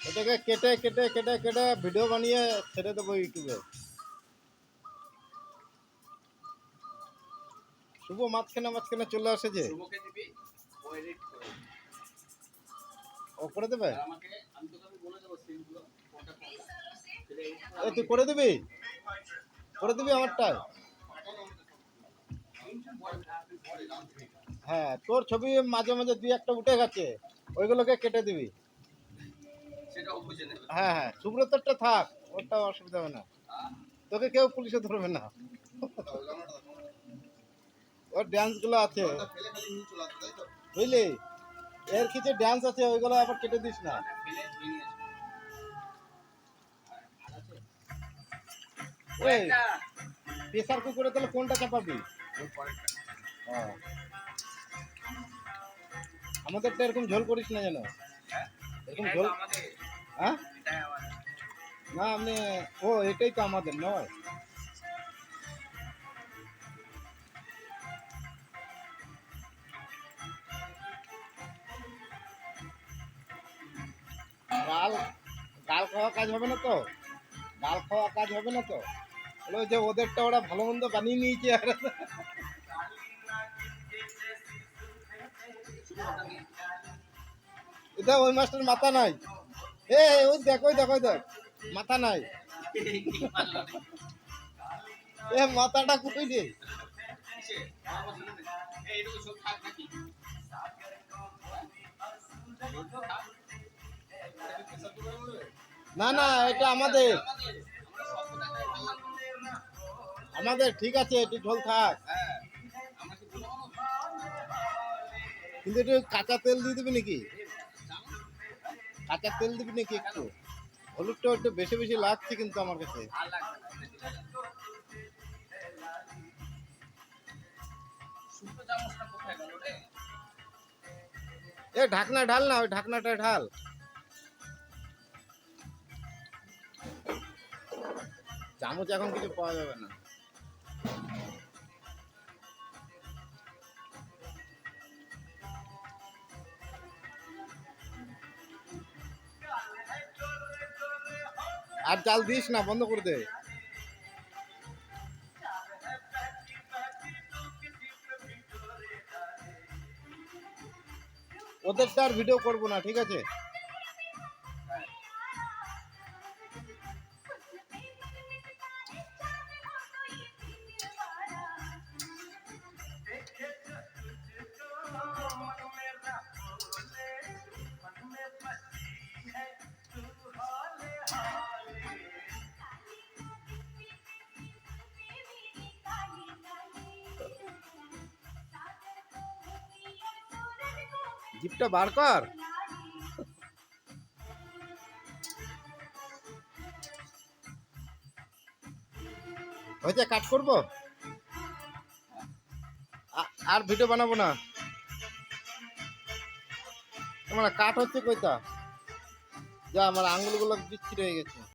এটাকে কেটে কেটে কেটে কেটে ভিডিও বানিয়ে ছেড়ে দেবো ইউটিউবে। শুভ মাঝখানে মাঝখানে চলে আসে যে শুভকে দিবি, ও এডিট করে ও করে দেবে। আমাকে, আমি তোকে বলে দেবো সিনগুলো কোনটা কোনটা। এ তুই করে দিবি আমারটায়। হ্যাঁ তোর ছবি মাঝে মাঝে দুই একটা উঠে গেছে, ওইগুলোকে কেটে দিবি। সেটাও বুঝে নেবে। হ্যাঁ হ্যাঁ সুব্রতরটা থাক, ওরটা অসুবিধা হবে না, তোকে কেউ পুলিশে ধরবে না। ওর ড্যান্স গুলো আছে বুঝলি, এর কিছু ড্যান্স আছে ওইগুলো আবার কেটে দিস না। ওই প্রেসার কুকারে তাহলে কোনটা চাপাবি? আমাদেরটা এরকম ঝোল করিস না যেন, এরকম ঝোল। হ্যাঁ না আমি, ও এটাই তো আমাদের নয়। গাল গাল খাওয়া কাজ হবে না তো, গাল খাওয়া কাজ হবে না তো। ওই যে ওদেরটা ওরা ভালো মন্দ বানিয়ে নিয়েছে আর এটা ওই মাস্টার মাথা নাই। এ ওই দেখ ওই দেখ ওই দেখ মাথা নাই। এ মাথাটা কুটে দে। না না এটা আমাদের, আমাদের ঠিক আছে, একটু ঝোল থাক, কিন্তু একটু কাঁচা তেল দিয়ে দিবি নাকি, কাঁচা তেল দিবি নাকি একটু। হলুদটা একটু বেশি বেশি লাগছে কিন্তু আমার কাছে। এ ঢাকনা ঢাল না, ওই ঢাকনাটা ঢাল। চামচ এখন কিছু পাওয়া যাবে না। আর জাল দিস না, বন্ধ করে দে। ওদেরটা আর ভিডিও করবো না, ঠিক আছে। জিপটা বার কর। হয়েছে, কাট করবো আর ভিডিও বানাবো না। তোমার কাট হচ্ছে কইতা, যা আমার আঙুলগুলো বিচ্ছিরি হয়ে গেছে।